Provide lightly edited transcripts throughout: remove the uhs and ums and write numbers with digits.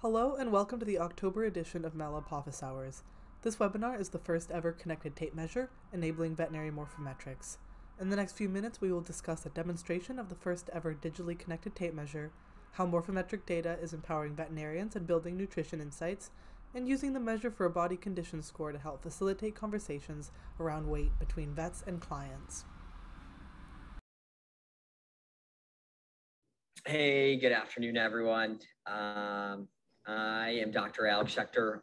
Hello and welcome to the October edition of Mella Pawffice Hours. This webinar is the first ever connected tape measure enabling veterinary morphometrics. In the next few minutes we will discuss a demonstration of the first ever digitally connected tape measure, how morphometric data is empowering veterinarians and building nutrition insights, and using the measure for a body condition score to help facilitate conversations around weight between vets and clients. Hey, good afternoon, everyone. I am Dr. Alex Schechter.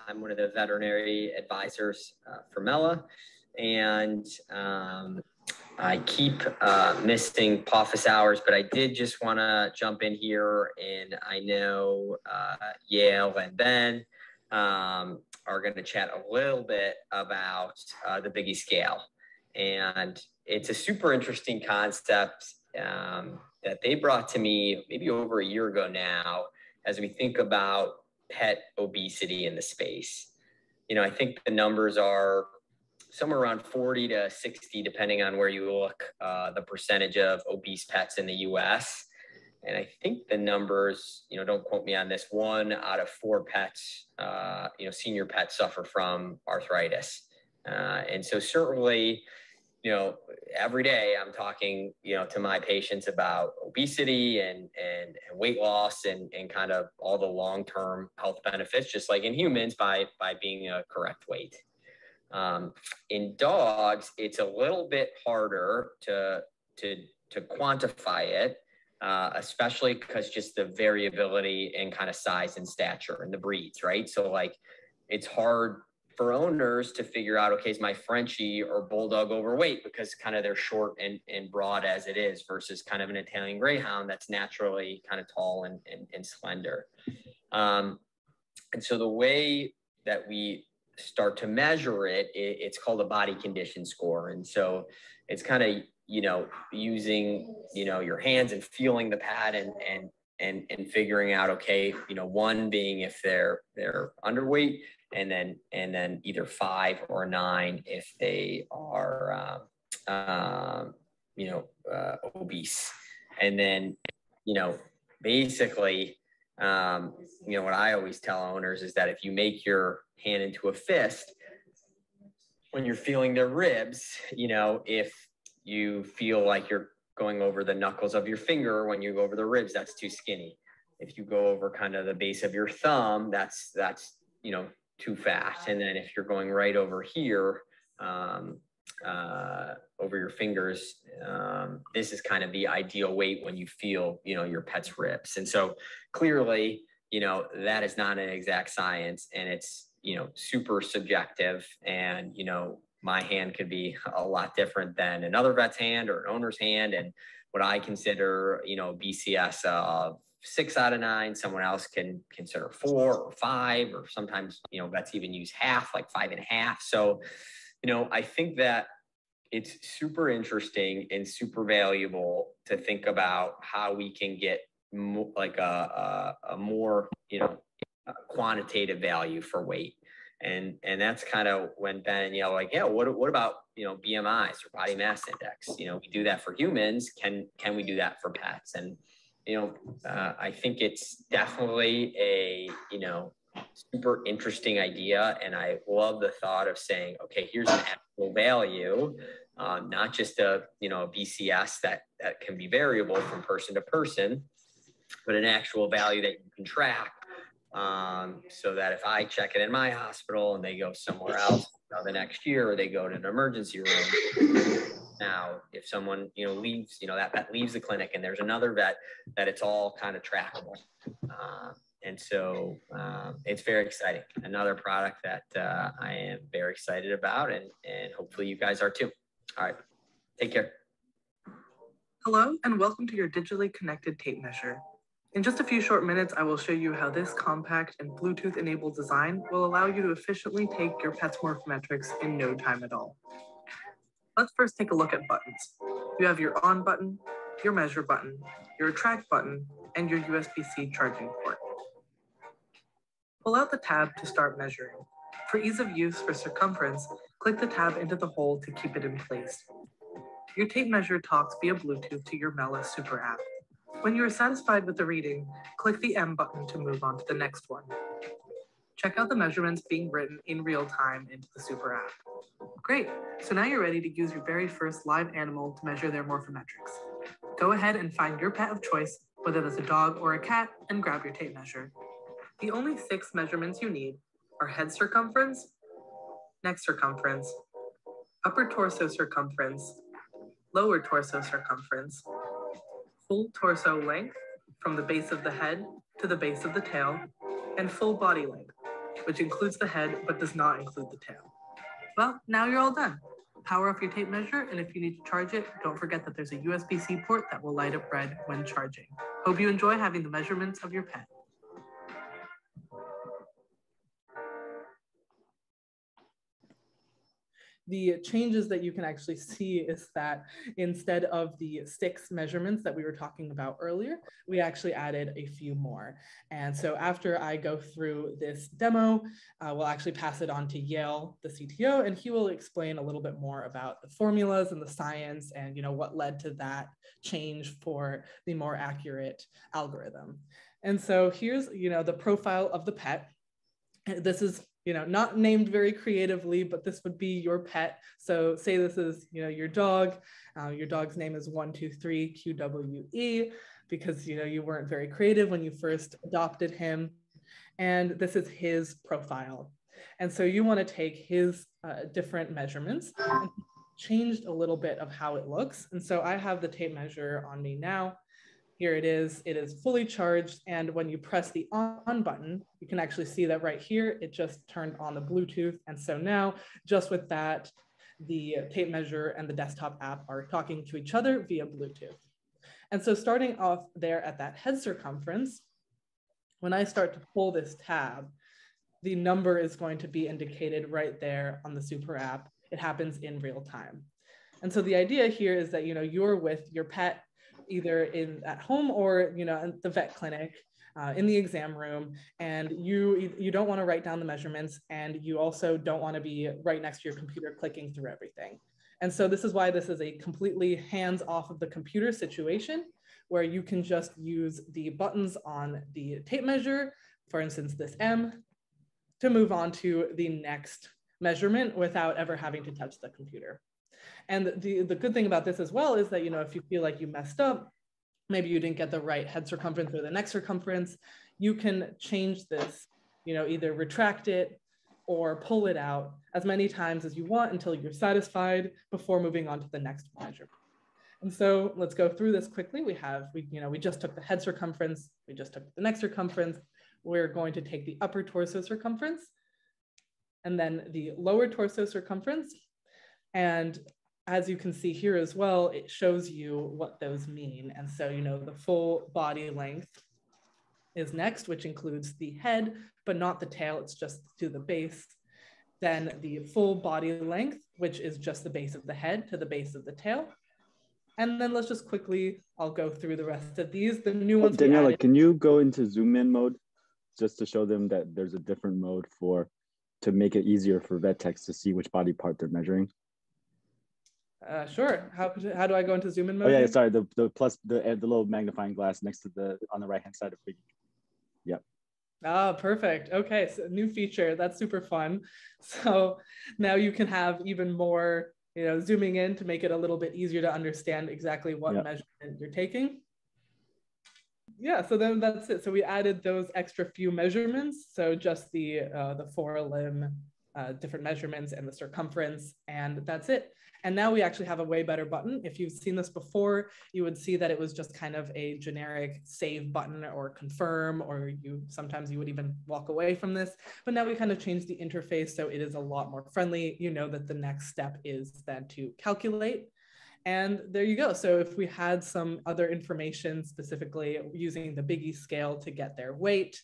I'm one of the veterinary advisors for Mella, and I keep missing Pawffice Hours, but I did just want to jump in here, and I know Yale and Ben are going to chat a little bit about the Biggie scale, and it's a super interesting concept that they brought to me maybe over a year ago now, as we think about pet obesity in the space. You know, I think the numbers are somewhere around 40 to 60, depending on where you look, the percentage of obese pets in the US. And I think the numbers, don't quote me on this, 1 out of 4 pets, senior pets suffer from arthritis. And so certainly, every day I'm talking, to my patients about obesity and weight loss and kind of all the long-term health benefits, just like in humans, by being a correct weight. In dogs, it's a little bit harder to quantify it, especially because just the variability in kind of size and stature and the breeds, right? So like, it's hard for owners to figure out, okay, is my Frenchie or Bulldog overweight because kind of they're short and broad as it is versus kind of an Italian Greyhound that's naturally kind of tall and slender. And so the way that we start to measure it, it's called a body condition score. And so it's kind of, using, your hands and feeling the pad and figuring out, okay, 1 being if they're underweight, and then either 5 or 9 if they are obese. And then basically what I always tell owners is that if you make your hand into a fist when you're feeling their ribs, if you feel like you're going over the knuckles of your finger, when you go over the ribs, that's too skinny. If you go over kind of the base of your thumb, that's too fast. And then if you're going right over here, over your fingers, this is kind of the ideal weight when you feel, your pet's ribs. And so clearly, that is not an exact science, and it's, super subjective. And, my hand could be a lot different than another vet's hand or an owner's hand. And what I consider, BCS of 6 out of 9, someone else can consider 4 or 5, or sometimes, vets even use half, like 5.5. So, I think that it's super interesting and super valuable to think about how we can get like a more, quantitative value for weight. And that's kind of when Ben and Yale like, yeah, what about, BMIs or body mass index? We do that for humans. Can we do that for pets? And, I think it's definitely a, super interesting idea. And I love the thought of saying, okay, here's an actual value, not just a, BCS that can be variable from person to person, but an actual value that you can track. So that if I check it in my hospital and they go somewhere else the next year, or they go to an emergency room, now if someone leaves, that vet leaves the clinic and there's another vet, that it's all kind of trackable. And so it's very exciting. Another product that I am very excited about, and hopefully you guys are too. All right, take care. Hello and welcome to your digitally connected tape measure. In just a few short minutes, I will show you how this compact and Bluetooth-enabled design will allow you to efficiently take your pet's morphometrics in no time at all. Let's first take a look at buttons. You have your on button, your measure button, your track button, and your USB-C charging port. Pull out the tab to start measuring. For ease of use for circumference, click the tab into the hole to keep it in place. Your tape measure talks via Bluetooth to your Mella Super app. When you are satisfied with the reading, click the M button to move on to the next one. Check out the measurements being written in real time into the Super app. Great, so now you're ready to use your very first live animal to measure their morphometrics. Go ahead and find your pet of choice, whether that's a dog or a cat, and grab your tape measure. The only 6 measurements you need are head circumference, neck circumference, upper torso circumference, lower torso circumference, full torso length from the base of the head to the base of the tail, and full body length, which includes the head but does not include the tail. Well, now you're all done. Power off your tape measure, and if you need to charge it, don't forget that there's a USB-C port that will light up red when charging. Hope you enjoy having the measurements of your pet. The changes that you can actually see is that instead of the 6 measurements that we were talking about earlier, we actually added a few more. And so after I go through this demo, we'll actually pass it on to Yale, the CTO, and he will explain a little bit more about the formulas and the science and what led to that change for the more accurate algorithm. And so here's the profile of the pet. This is not named very creatively, but this would be your pet. So say this is, your dog. Your dog's name is 123QWE because, you weren't very creative when you first adopted him. And this is his profile. And so you want to take his different measurements and changed a little bit of how it looks. And so I have the tape measure on me now. Here it is fully charged. And when you press the on button, you can actually see that right here, it just turned on the Bluetooth. And so now just with that, the tape measure and the desktop app are talking to each other via Bluetooth. And so starting off there at that head circumference, when I start to pull this tab, the number is going to be indicated right there on the Super app. It happens in real time. And so the idea here is that, you're with your pet either at home or at the vet clinic, in the exam room, and you don't want to write down the measurements, and you also don't want to be right next to your computer clicking through everything. And so this is why this is a completely hands off of the computer situation, where you can just use the buttons on the tape measure, for instance, this M, to move on to the next measurement without ever having to touch the computer. And the good thing about this as well is that, if you feel like you messed up, maybe you didn't get the right head circumference or the neck circumference, you can change this, either retract it or pull it out as many times as you want until you're satisfied before moving on to the next measurement. And so let's go through this quickly. We just took the head circumference, we just took the neck circumference. We're going to take the upper torso circumference and then the lower torso circumference. And as you can see here as well, it shows you what those mean. And so, the full body length is next, which includes the head, but not the tail, it's just to the base. Then the full body length, which is just the base of the head to the base of the tail. And then let's just quickly, I'll go through the rest of these. The new ones. Daniella, can you go into zoom in mode just to show them that there's a different mode to make it easier for vet techs to see which body part they're measuring? Sure. How do I go into zoom in mode? Oh yeah, sorry. The little magnifying glass next to on the right hand side of the. Yep. Ah, perfect. Okay, so new feature. That's super fun. So now you can have even more, zooming in to make it a little bit easier to understand exactly what measurement you're taking. Yeah, so then that's it. So we added those extra few measurements. So just the forelimb, different measurements and the circumference, and that's it. And now we actually have a way better button. If you've seen this before, you would see that it was just kind of a generic save button or confirm, or sometimes you would even walk away from this. But now we kind of changed the interface so it is a lot more friendly. You know that the next step is then to calculate. And there you go. So if we had some other information, specifically using the Biggie scale to get their weight,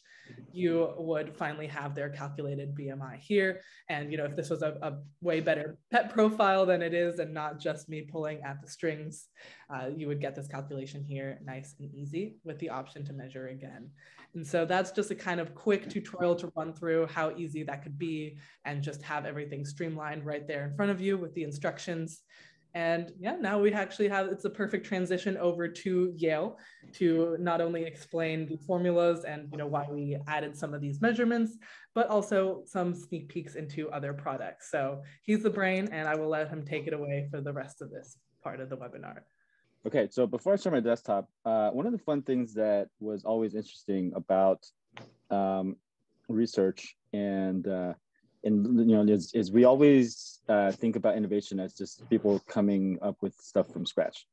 you would finally have their calculated BMI here. And if this was a way better pet profile than it is, and not just me pulling at the strings, you would get this calculation here nice and easy with the option to measure again. And so that's just a kind of quick tutorial to run through how easy that could be, and just have everything streamlined right there in front of you with the instructions. And yeah, now we actually have, it's a perfect transition over to Yale to not only explain the formulas and why we added some of these measurements, but also some sneak peeks into other products. So he's the brain, and I will let him take it away for the rest of this part of the webinar. Okay, so before I start my desktop, one of the fun things that was always interesting about research and is we always think about innovation as just people coming up with stuff from scratch.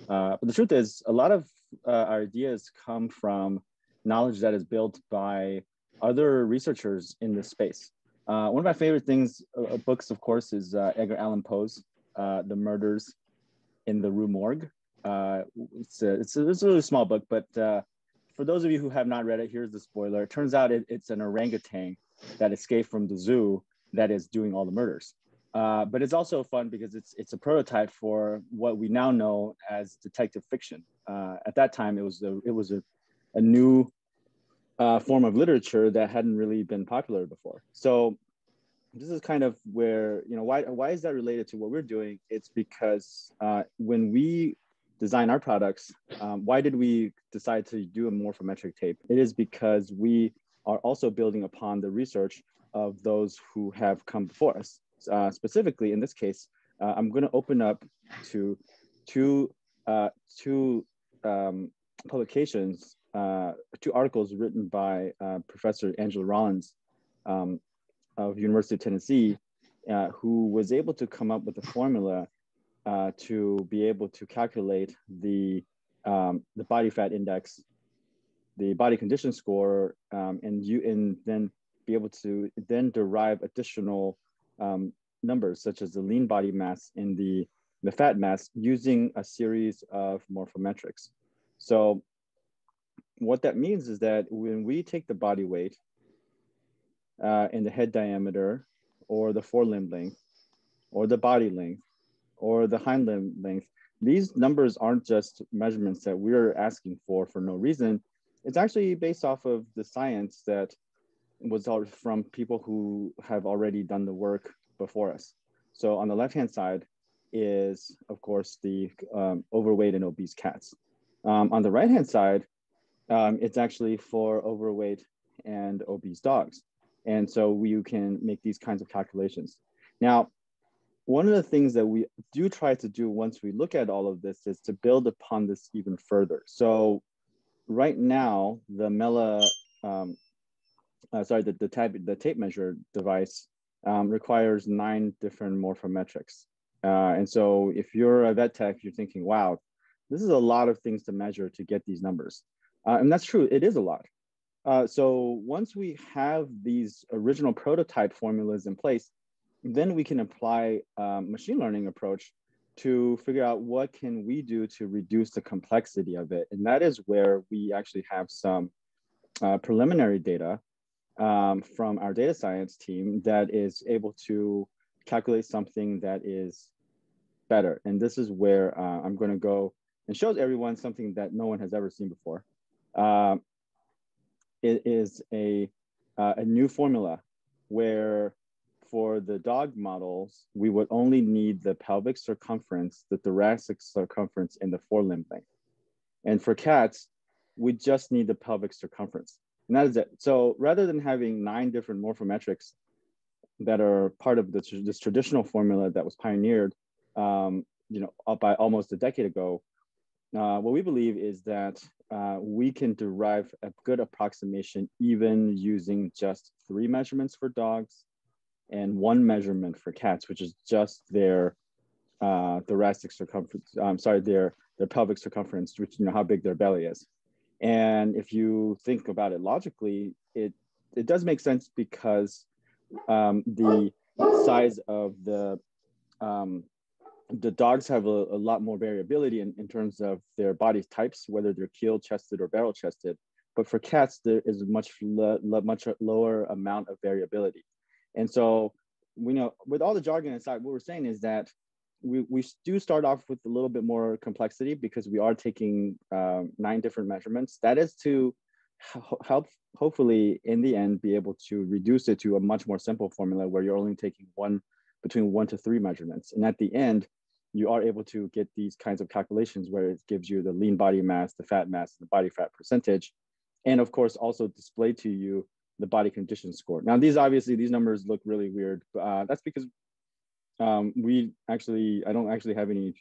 But the truth is, a lot of our ideas come from knowledge that is built by other researchers in this space. One of my favorite books, of course, is Edgar Allan Poe's The Murders in the Rue Morgue. It's a really small book, but for those of you who have not read it, here's the spoiler. It turns out it's an orangutan that escaped from the zoo that is doing all the murders. But it's also fun because it's a prototype for what we now know as detective fiction. At that time, it was a new form of literature that hadn't really been popular before. So this is kind of where, why is that related to what we're doing? It's because when we design our products, why did we decide to do a morphometric tape? It is because we are also building upon the research of those who have come before us. Specifically, in this case, I'm going to open up to two publications, two articles written by Professor Angela Rollins of University of Tennessee, who was able to come up with a formula to be able to calculate the body fat index, the body condition score, and then be able to then derive additional numbers such as the lean body mass and the fat mass using a series of morphometrics. So what that means is that when we take the body weight and the head diameter, or the forelimb length, or the body length, or the hind limb length, these numbers aren't just measurements that we're asking for no reason. It's actually based off of the science that was from people who have already done the work before us. So on the left-hand side is, of course, the overweight and obese cats. On the right-hand side, it's actually for overweight and obese dogs. And so you can make these kinds of calculations. Now, one of the things that we do try to do once we look at all of this is to build upon this even further. So right now, the Mella, the tape measure device requires 9 different morphometrics. And so if you're a vet tech, you're thinking, wow, this is a lot of things to measure to get these numbers. And that's true, it is a lot. So once we have these original prototype formulas in place, then we can apply machine learning approach to figure out what can we do to reduce the complexity of it. And that is where we actually have some preliminary data from our data science team that is able to calculate something that is better. And this is where I'm going to go and show everyone something that no one has ever seen before. It is a new formula where for the dog models, we would only need the pelvic circumference, the thoracic circumference, and the forelimb length. And for cats, we just need the pelvic circumference. And that is it. So rather than having 9 different morphometrics that are part of this traditional formula that was pioneered by almost a decade ago, what we believe is that we can derive a good approximation even using just 3 measurements for dogs and 1 measurement for cats, which is just their thoracic circumference, their pelvic circumference, which, how big their belly is. And if you think about it logically, it does make sense because the size of the dogs have a lot more variability in terms of their body types, whether they're keel-chested or barrel-chested. But for cats, there is a much lower amount of variability. And so, with all the jargon aside, what we're saying is that we do start off with a little bit more complexity because we are taking 9 different measurements. That is to help, hopefully, in the end, be able to reduce it to a much more simple formula where you're only taking between 1 to 3 measurements. And at the end, you are able to get these kinds of calculations where it gives you the lean body mass, the fat mass, the body fat percentage, and of course also display to you the body condition score. Now these numbers look really weird. That's because I don't actually have any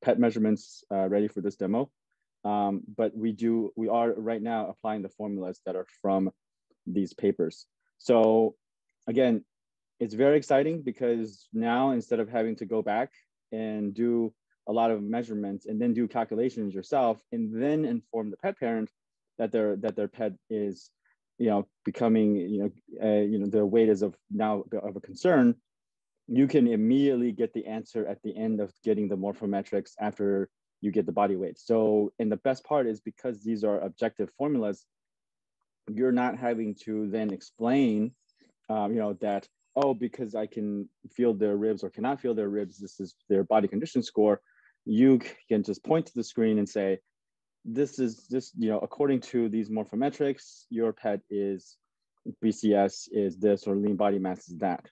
pet measurements ready for this demo, but we are right now applying the formulas that are from these papers. So again, it's very exciting because now instead of having to go back and do a lot of measurements and then do calculations yourself and then inform the pet parent that their pet is, becoming, their weight is of a concern, you can immediately get the answer at the end of getting the morphometrics after you get the body weight. So, and the best part is because these are objective formulas, you're not having to then explain, that, oh, because I can feel their ribs or cannot feel their ribs, this is their body condition score. You can just point to the screen and say, according to these morphometrics, your pet is BCS is this or lean body mass is that.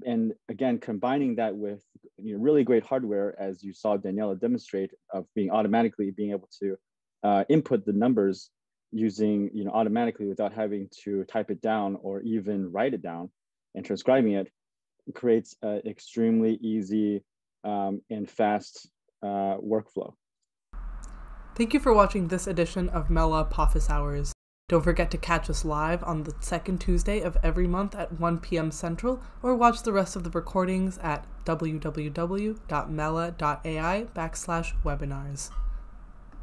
And again, combining that with really great hardware, as you saw Daniella demonstrate, of being able to input the numbers using automatically without having to type it down or even write it down and transcribing it, creates an extremely easy and fast workflow. Thank you for watching this edition of Mella Pawffice Hours. Don't forget to catch us live on the second Tuesday of every month at 1 p.m. Central, or watch the rest of the recordings at www.mella.ai/webinars.